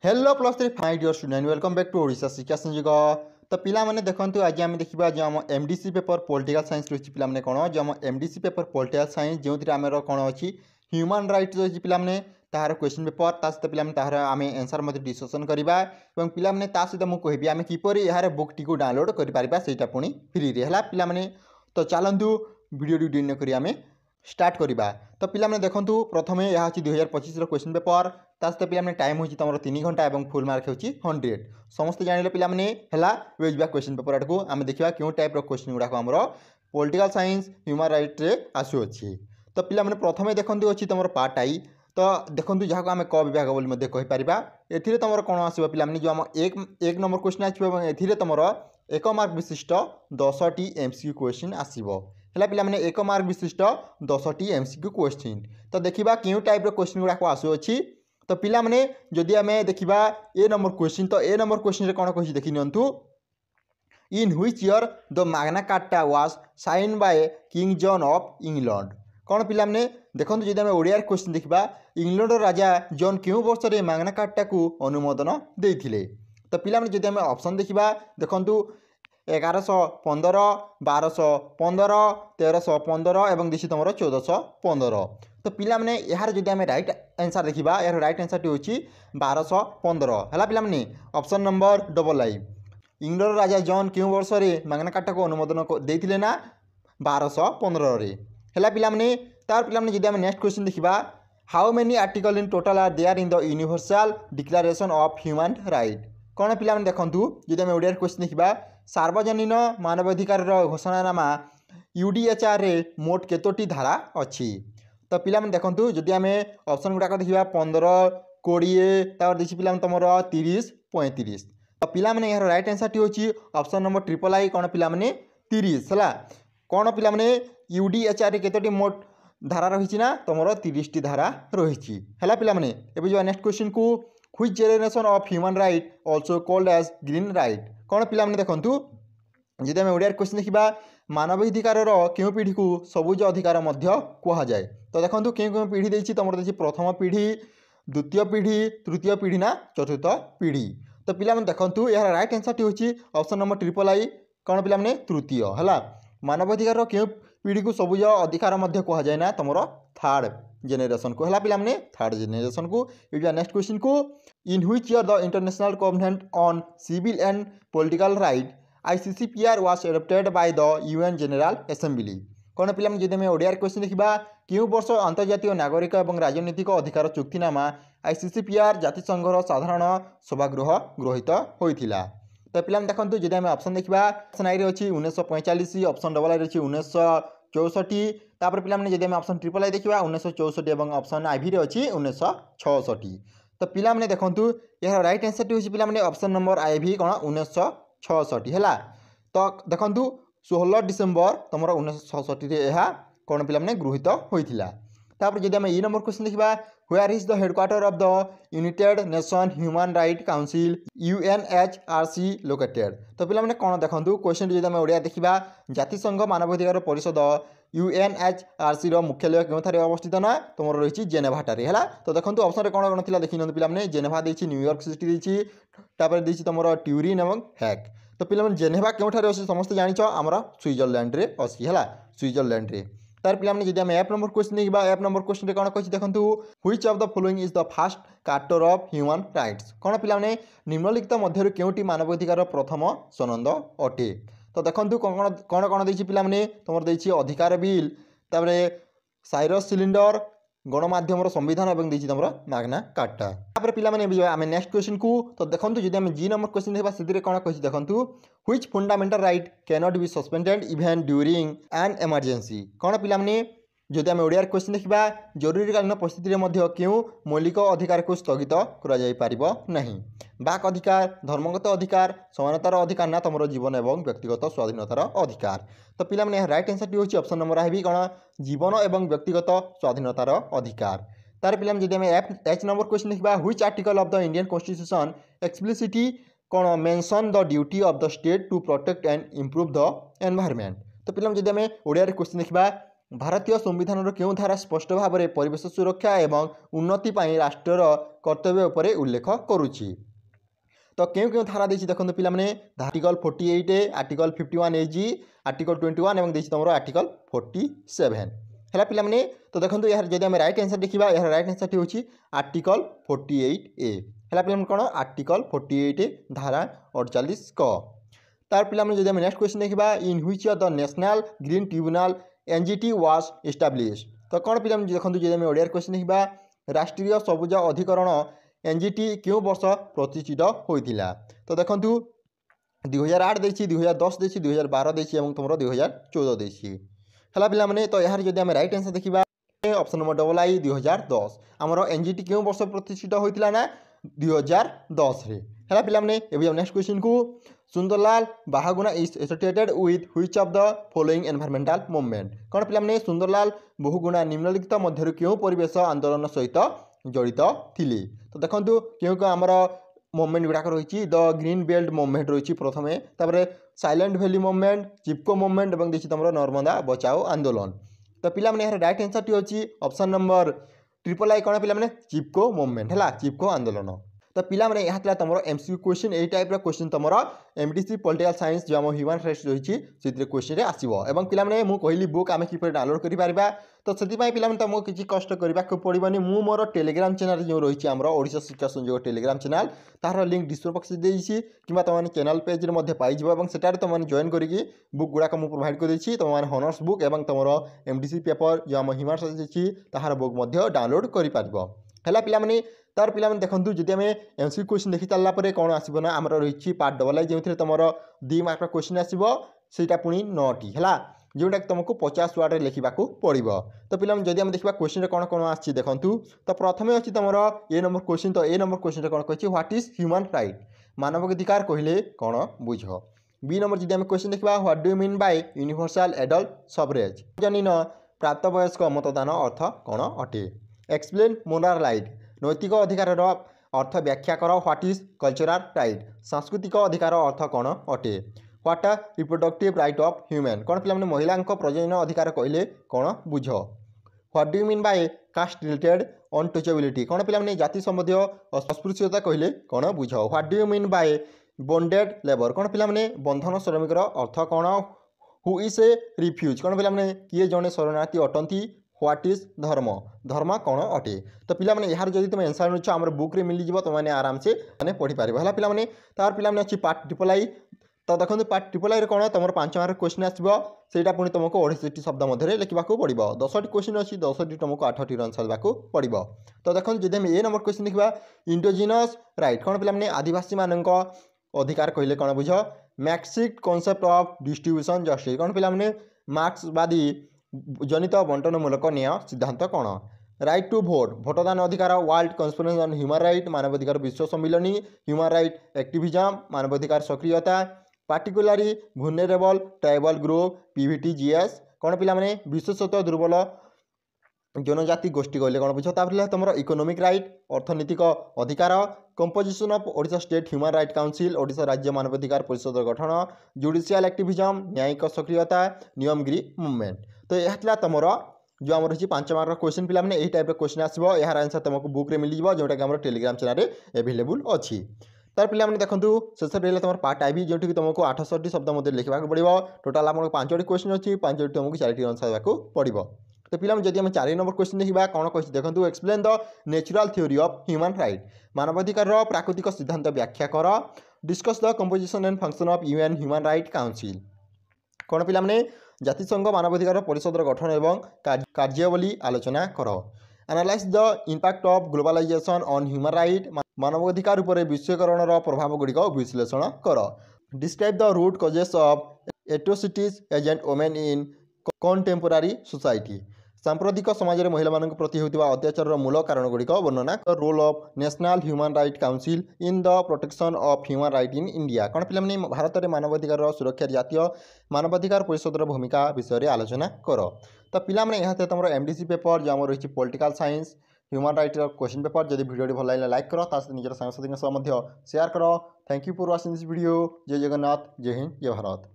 Hello plus three five dear student welcome back to Odisha Shiksha Sanyog. तो पिला माने देखंतु आज आम देखा जो आम एमडीसी पेपर पॉलिटिकल साइंस रही पिला माने कोन जो आम एमडीसी पेपर पॉलिटिकल साइंस जो आमर कौन अच्छी ह्यूमन राइट्स रही पिला माने ताहार क्वेश्चन पेपर ता सहित पिला ताहार आम आंसर मध्य डिस्कसन करवा और पिला माने ता सहित मुझे कहबी आम किपर यार बुक टी डाउनलोड कर पारिबा सेटा पुणी फ्री रे हला पिला माने। तो चलतु वीडियो डिन करी आम स्टार्ट करवा। तो पिला माने देखंतु प्रथमे यह अछि 2025 क्वेश्चन पेपर ता सहित पिला माने टाइम होछि तमरो 3 घंटा और फुल मार्क होछि 100। समस्त जानिले पिला माने हला वेज क्वेश्चन पेपर आडको आम देखा क्यों टाइप रो क्वेश्चन गुडा हमरो पॉलिटिकल साइंस ह्यूमन राइट रे आसु अछि। तो पिला माने प्रथमे देखंतु अछि तमरो पार्ट आई। तो देखंतु जहाँ को आम क विभाग बोली मध्य कहि परिबा एथिरे तमरो कोन आसीबो पिला माने जो आम एक नंबर क्वेश्चन आछिबो एवं एथिरे तमरो 1 मार्क विशिष्ट 10टी एमसीक्यू क्वेश्चन आसीबो हला पिला माने 1 मार्क विशिष्ट 10टी एमसीक्यू क्वेश्चन। तो देखिबा क्यों टाइप रो क्वेश्चन गुडा को आसु अछि। तो पिला माने जदि आम देखा ए नंबर क्वेश्चन तो ए नंबर क्वेश्चन रे कोन कहि देखि नियंतु in which year the Magna Carta was sign by King John of England. कौन पिला माने देखंतु जदि आम ओडिया क्वेश्चन देखा इंग्लैंड राजा जॉन क्यों वर्ष रे मैग्ना कार्टा को अनुमोदन देथिले। तो पिला माने जदि आम ऑप्शन देखा देखंतु 1115 1215 1315 एवं दिशी तुम 1415। तो पिला माने यार जदि आम राइट आंसर देखा यार राइट आंसर टी होची 1215 हला पिला माने ऑप्शन नंबर डबल आई इंग्लैंड राजा जॉन क्यों वर्ष रे मैग्ना कार्टा को अनुमोदन देथिले ना 1215 रे हला पिला माने। तार पिला माने जदि आम नेक्स्ट क्वेश्चन देखा how many article in total are there in the universal declaration of human right. कौन पिला माने देखंतु जदि आम ओडिया क्वेश्चन देखा सार्वजनीन मानवाधिकार घोषणानामा यूडीएचआर रे मोट केतोटी धारा अच्छी। तो पिला माने देखंतु जदि आम ऑप्शन गुड़ाक देखा 15 20 तापर देखि पिला तुम 30 35। तो पिला माने यार राइट आंसर टी होची ऑप्शन नंबर ट्रिपल आई कौन पिला माने 30 हला। कौन पिला माने यूडीएचआर रे केतोटी मोट धारा रही ना तुम 30 टी धारा रही है पिला माने। एबे जो नेक्स्ट क्वेश्चन को which generation of human right also called as green right. कौन पिला माने देखंतु जदि आम ओडिया क्वेश्चन देखा मानवाधिकार क्यों पीढ़ी को सबुज अधिकार मध्य कह जाए। तो देखंतु क्यों क्यों पीढ़ी देछि तुम देखि प्रथम पीढ़ी द्वितीय पीढ़ी तृतीय पीढ़ी ना चतुर्थ पीढ़ी। तो पिला माने देखंतु यार राइट आंसर टी होची ऑप्शन नंबर ट्रिपल आई कौन पिला माने तृतीय हला। मानवाधिकार क्यों पीढ़ी को सबुज अधिकार मध्य कह जाए ना तुम थर्ड जेनेरेशन को हला पिला माने थर्ड जेनेरेशन को। नेक्स्ट क्वेश्चन को in which year the international covenant on civil and political right ICCPR was adopted by the UN General Assembly। कौन पिला जदि आम ओडिया क्वेश्चन देखा क्यों वर्ष अंतर्जातीय नागरिक और राजनीतिक अधिकार चुक्तिनामा ICCPR जातिसंघर साधारण सभागृह गृहीत होता। तो पिला देखो जदि आम ऑप्शन देखा ऑप्शन आई अच्छी 1945 ऑप्शन डबल आई रही 1964 तापर पिला जदि आम ऑप्शन ट्रिपल आई देखा 1964 और ऑप्शन आईवी अच्छी 1966। तो पिला देखो यार राइट आंसर टी होची पिला ऑप्शन नंबर आईवी कौन 1966 है। तो देखंतु 16 डिसेम्बर तुम 1966 कौन पिला गृहीत होता। तापर जदि आम ई नंबर क्वेश्चन देखा where is the headquarter of the United nation human right council UNHRC located. तो पिला कौन देखंतु क्वेश्चन जदि आम ओडिया देखा जातिसंघ मानवाधिकार परिषद UNHRC मुख्यालय क्यों अवस्थित ना तुम रही जेनेभा ठारे है। तो देखो ऑप्शन कौन कौन थी देखी पे जेनेभा देती न्यूयॉर्क सिटी देती तुम ट्यूरिन और हैक। तो पे जेनेभा क्यों अच्छे समस्त जाच आमर स्विट्जरलैंड रे अच्छी है स्विट्जरलैंड रे। तार पे जब आम एप नंबर क्वेश्चन देखा एप नंबर क्वेश्चन कौन कही देखो which of the following is the first charter of human rights. कौन पे निम्नलिखित मध्य क्योंटी मानवाधिकार प्रथम सनंद अटे। तो देखो कौन कौन कौन देती पे तुम देती अधिकार बिल तापर साइरस सिलिंडर गणमाध्यम संविधान और देती तुम मैग्ना कार्टा। तापर पे आम नेक्स्ट क्वेश्चन को तो देखो जब आम जी नंबर क्वेश्चन देखा से कौन कही देखो which fundamental right can not be suspended even during an emergency. कौन पे जदि आम ओडिया क्वेश्चन देखा जरूरीकालीन परिस्थिति में क्यों मौलिक अधिकार को स्थगित नहीं। बाक अधिकार धर्मगत अधिकार समानतार अधिकार ना तुम जीवन और व्यक्तिगत स्वाधीनतार अधिकार। तो पे राइट आंसर टी होची ऑप्शन नंबर आई कौन जीवन और व्यक्तिगत स्वाधीनतार अधिकार। तार पे जब आम एच नंबर क्वेश्चन देखा which article of the Indian constitution explicitly कौन mention the duty of the state to protect and improve the environment. तो पे जब आम ओडिया क्वेश्चन देखा ଭାରତୀୟ ସମ୍ବିଧାନର କେଉଁ ଧାରା ସ୍ପଷ୍ଟ ଭାବରେ ପରିବେଶ ସୁରକ୍ଷା ଏବଂ ଉନ୍ନତି ପାଇଁ ରାଷ୍ଟ୍ରର କର୍ତ୍ତବ୍ୟ ଉପରେ ଉଲ୍ଲେଖ କରୁଛି? ତ କେଉଁ କେଉଁ ଧାରା ଦେଇଛି ଦେଖନ୍ତୁ ପିଲାମାନେ, ଆର୍ଟିକଲ 48, ଆର୍ଟିକଲ 51 AG, ଆର୍ଟିକଲ 21 ଏବଂ ଦେଇଛି ତୁମର ଆର୍ଟିକଲ 47 ହେଲା ପିଲାମାନେ। ତ ଦେଖନ୍ତୁ ଏହାର ଯଦି ଆମେ ରାଇଟ୍ ଆନ୍ସର ଦେଖିବା, ଏହାର ରାଇଟ୍ ଆନ୍ସରଟି ହେଉଛି ଆର୍ଟିକଲ 48A ହେଲା ପିଲାମାନେ। କ'ଣ? ଆର୍ଟିକଲ 48 ଧାରା 48 କ। ତାର ପିଲାମାନେ ଯଦି ଆମେ ନେକ୍ସଟ କ୍वेଶ୍ଚन ଦେଖିବା, in which the national green tribunal NGT was established? ତ କ'ଣ ପିଲାମାନେ ଦେଖନ୍ତୁ ଯଦି ଆମେ ଓଡ଼ିଆରେ କ୍ୱେଶ୍ଚନ୍ ଦେଖିବା, ରାଷ୍ଟ୍ରୀୟ ସବୁଜ ଅଧିକରଣ NGT କେଉଁ ବର୍ଷ ପ୍ରତିଷ୍ଠିତ ହୋଇଥିଲା? ତ ଦେଖନ୍ତୁ 2008 ଦେଇଛି, 2010 ଦେଇଛି, 2012 ଦେଇଛି ଏବଂ ତୁମର 2014 ଦେଇଛି ହେଲା ପିଲାମାନେ। ତ ଏହାର ଯଦି ଆମେ ରାଇଟ୍ ଆନ୍ସର ଦେଖିବା, ଅପସନ୍ ନମ୍ବର ଡବଲ I 2010। ଆମର NGT କେଉଁ ବର୍ଷ ପ୍ରତିଷ୍ଠିତ ହୋଇଥିଲା ନା 2010ରେ ହେଲା ପିଲାମାନେ। ଏବେ ନେକ୍ସଟ କ୍ୱେଶ୍ଚନକୁ, Sundarlal Bahuguna is associated with which of the following environmental movement? କ'ଣ ପିଲାମାନେ, ସୁନ୍ଦରଲାଲ ବହୁଗୁଣା ନିମ୍ନଲିଖିତ ମଧ୍ୟରୁ କେଉଁ ପରିବେଶ ଆନ୍ଦୋଳନ ସହିତ ଜଡ଼ିତ ଥିଲେ? ତ ଦେଖନ୍ତୁ କେଉଁ କେଉଁ ଆମର ମୁଭମେଣ୍ଟ ଗୁଡ଼ାକ ରହିଛି। ଦ ଗ୍ରୀନ୍ ବେଲ୍ଟ ମୁଭମେଣ୍ଟ ରହିଛି ପ୍ରଥମେ, ତାପରେ silent valley movement, Chipko movement ଏବଂ ଦେଇଛି ତୁମର ନର୍ମଦା ବଚାଓ ଆନ୍ଦୋଳନ। ତ ପିଲାମାନେ ଏହାର ରାଇଟ୍ ଆନ୍ସରଟି ହେଉଛି ଅପସନ୍ ନମ୍ବର ट्रिपल आई। କ'ଣ ପିଲାମାନେ, ଚିପ୍କୋ ମୁଭମେଣ୍ଟ ହେଲା, ଚିପ୍କୋ ଆନ୍ଦୋଳନ। ତ ପିଲାମାନେ ଏହା ଥିଲା ତୁମର MCQ କ୍ୱେଶ୍ଚନ୍। ଏଇ ଟାଇପ୍ର କ୍ୱେଶ୍ଚନ୍ ତୁମର MDC ପଲିଟିକାଲ ସାଇନ୍ସ ଯେଉଁ ଆମ ହ୍ୟୁମାନ୍ ରାଇଟ୍ସ ରହିଛି ସେଥିରେ କ୍ୱେଶ୍ଚନ୍ରେ ଆସିବ। ଏବଂ ପିଲାମାନେ ମୁଁ କହିଲି ବୁକ୍ ଆମେ କିପରି ଡାଉନଲୋଡ଼ କରିପାରିବା, ତ ସେଥିପାଇଁ ପିଲାମାନେ ତୁମକୁ କିଛି କଷ୍ଟ କରିବାକୁ ପଡ଼ିବନି। ମୁଁ ମୋର ଟେଲିଗ୍ରାମ ଚ୍ୟାନେଲ୍ ଯେଉଁ ରହିଛି ଆମର ଓଡ଼ିଶା ଶିକ୍ଷା ସଂଯୋଗ ଟେଲିଗ୍ରାମ ଚ୍ୟାନେଲ୍, ତାହାର ଲିଙ୍କ୍ ଡିସ୍କ୍ରିପ୍ସନ୍ ବକ୍ସରେ ଦେଇଛି, କିମ୍ବା ତୁମମାନେ ଚ୍ୟାନେଲ୍ ପେଜ୍ରେ ମଧ୍ୟ ପାଇଯିବ ଏବଂ ସେଠାରେ ତୁମମାନେ ଜଏନ୍ କରିକି ବୁକ୍ ଗୁଡ଼ାକ ମୁଁ ପ୍ରୋଭାଇଡ଼ କରିଦେଇଛି। ତୁମମାନେ ହନର୍ସ ବୁକ୍ ଏବଂ ତୁମର MDC ପେପର ଯେଉଁ ଆମ ହ୍ୟୁମାନ୍ ରାଇଟ୍ସ ଅଛି ତାହାର ବୁକ୍ ମଧ୍ୟ ଡାଉନଲୋଡ଼ କରିପାରିବ ହେଲା ପିଲାମାନେ। ତାର ପିଲାମାନେ ଦେଖନ୍ତୁ ଯଦି ଆମେ MCQ କ୍ୱେଶ୍ଚନ୍ ଦେଖି ସାରିଲା ପରେ କ'ଣ ଆସିବ ନା, ଆମର ରହିଛି ପାର୍ଟ ଡବଲ I ଯେଉଁଥିରେ ତୁମର 2 ମାର୍କର କ୍ୱେଶ୍ଚନ୍ ଆସିବ, ସେଇଟା ପୁଣି 9ଟି ହେଲା, ଯେଉଁଟାକି ତୁମକୁ 50 ୱାର୍ଡ଼ରେ ଲେଖିବାକୁ ପଡ଼ିବ। ତ ପିଲାମାନେ ଯଦି ଆମେ ଦେଖିବା କ୍ୱେଶ୍ଚନ୍ରେ କ'ଣ କ'ଣ ଆସିଛି ଦେଖନ୍ତୁ। ତ ପ୍ରଥମେ ଅଛି ତୁମର A ନମ୍ବର କ୍ୱେଶ୍ଚନ୍। ତ A ନମ୍ବର କ୍ୱେଶ୍ଚନ୍ରେ କ'ଣ କହିଛି, ହ୍ୱାଟ୍ ଇଜ୍ ହ୍ୟୁମାନ୍ ରାଇଟ୍? ମାନବାଧିକାର କହିଲେ କ'ଣ ବୁଝ? B ନମ୍ବର ଯଦି ଆମେ କ୍ୱେଶ୍ଚନ୍ ଦେଖିବା, what do you mean by universal adult suffrage? ଜନୀନ ପ୍ରାପ୍ତବୟସ୍କ ମତଦାନ ଅର୍ଥ କ'ଣ ଅଟେ? Explain moral right? ନୈତିକ ଅଧିକାରର ଅର୍ଥ ବ୍ୟାଖ୍ୟା କର। What is cultural right? ସାଂସ୍କୃତିକ ଅଧିକାର ଅର୍ଥ କ'ଣ ଅଟେ? What are reproductive right of human? କ'ଣ ପିଲାମାନେ ମହିଳାଙ୍କ ପ୍ରଜନନ ଅଧିକାର କହିଲେ କ'ଣ ବୁଝ? What do you mean by caste related untouchability? କ'ଣ ପିଲାମାନେ ଜାତି ସମ୍ବନ୍ଧୀୟ ଅସ୍ପୃଶ୍ୟତା କହିଲେ କ'ଣ ବୁଝ? What do you mean Bai bonded labour? କ'ଣ ପିଲାମାନେ ବନ୍ଧନ ଶ୍ରମିକର ଅର୍ଥ କ'ଣ? Who is a refuse? କ'ଣ ପିଲାମାନେ କିଏ ଜଣେ ଶରଣାର୍ଥୀ ଅଟନ୍ତି? ହ୍ୱାଟ୍ ଇଜ୍ ଧର୍ମ? ଧର୍ମ କ'ଣ ଅଟେ? ତ ପିଲାମାନେ ଏହାର ଯଦି ତୁମେ ଆନ୍ସର୍ ମିଳୁଛ ଆମର ବୁକ୍ରେ ମିଳିଯିବ, ତୁମମାନେ ଆରାମସେ ମାନେ ପଢ଼ିପାରିବ ହେଲା ପିଲାମାନେ। ତାର ପିଲାମାନେ ଅଛି ପାର୍ଟ ट्रिपल आई। ତ ଦେଖନ୍ତୁ ପାର୍ଟ ट्रिपल आईରେ କ'ଣ ତୁମର 5 ମାର୍କ କ୍ୱେଶ୍ଚନ୍ ଆସିବ, ସେଇଟା ପୁଣି ତୁମକୁ 68ଟି ଶବ୍ଦ ମଧ୍ୟରେ ଲେଖିବାକୁ ପଡ଼ିବ। 10ଟି କ୍ୱେଶ୍ଚନ୍ ଅଛି, 10ଟି ତୁମକୁ 8ଟିର ଆନ୍ସର୍ ଦେବାକୁ ପଡ଼ିବ। ତ ଦେଖନ୍ତୁ ଯଦି ଆମେ A ନମ୍ବର କ୍ୱେଶ୍ଚନ୍ ଦେଖିବା, ଇଣ୍ଡୋଜିନସ୍ ରାଇଟ୍? କ'ଣ ପିଲାମାନେ ଆଦିବାସୀମାନଙ୍କ ଅଧିକାର କହିଲେ କ'ଣ ବୁଝ? ମାର୍କ୍ସିଷ୍ଟ କନସେପ୍ଟ ଅଫ୍ ଡିଷ୍ଟ୍ରିବ୍ୟୁସନ୍ ଜଷ୍ଟିସ୍? କ'ଣ ପିଲାମାନେ ମାର୍କ୍ସବାଦୀ ଜନିତ ବଣ୍ଟନମୂଳକ ନ୍ୟାୟ ସିଦ୍ଧାନ୍ତ କ'ଣ? Right to vote? ଭୋଟଦାନ ଅଧିକାର? World conference on human right? ମାନବାଧିକାର ବିଶ୍ୱ ସମ୍ମିଳନୀ? Human right activism? ମାନବାଧିକାର ସକ୍ରିୟତା? Particularly vulnerable tribal group? PVTGS? କ'ଣ ପିଲାମାନେ ବିଶେଷତଃ ଦୁର୍ବଳ ଜନଜାତି ଗୋଷ୍ଠୀ କହିଲେ କ'ଣ ବୁଝ? ତାପରେ ତୁମର ଇକୋନୋମିକ୍ ରାଇଟ୍? ଅର୍ଥନୈତିକ ଅଧିକାର? Composition of Odisha state human right council? Odisha ରାଜ୍ୟ ମାନବାଧିକାର ପରିଷଦର ଗଠନ? ଜୁଡ଼ିସିଆଲ ଆକ୍ଟିଭିଜମ୍? ନ୍ୟାୟିକ ସକ୍ରିୟତା? ନିୟମଗିରି ମୁଭମେଣ୍ଟ? ତ ଏହା ଥିଲା ତୁମର जो आम रही 5 मार्क क्वेश्चन पिलाने यही टाइप क्वेश्चन आसो यार आंसर तुमको बुक्रे मिलଯିବ जोटा कि टेलीग्राम चैनल एवेलेबल अच्छी तार पे देखो शेष रहा तुम पार्ट आई जो कि तुमको 68 शब्द मध्य लिखा पड़ो टोटाल आम 5टी क्वेश्चन अच्छी 5टी तुमको 4टी आंसर देवाक पड़ो तो पिलाने जब आम 4 नंबर क्वेश्चन देखा कौन कही देखो explain the natural theory of human right मानवाधिकार प्राकृतिक सिद्धांत व्याख्या कर discuss the composition and function of UN human right council कौन पिलाने जातिसंघ मानवाधिकार परिषदर गठन एवं कार्यावली आलोचना कर analyse the impact of globalisation on human right मानवाधिकार उपर विश्वकरण प्रभाव गुड़िक विश्लेषण कर describe the root causes of atrocities against women in contemporary society सांप्रतिक समाज में महिला प्रति होता अत्याचार मूल कारण गुड़िक वर्णना role of national human right council in the protection of human right in India कौन पे भारत में मानवाधिकार सुरक्षा जातीय मानवाधिकार परिषदर भूमिका विषय में आलोचना कर तो पिलाने यहाँ तुम एमडीसी पेपर जो आम रही political science human right question paper जब वीडियो भल लगे लाइक कर निजर सांगसाथी सह शेयर कर thank you for watching this video जय जगन्नाथ जय हिंद जय भारत।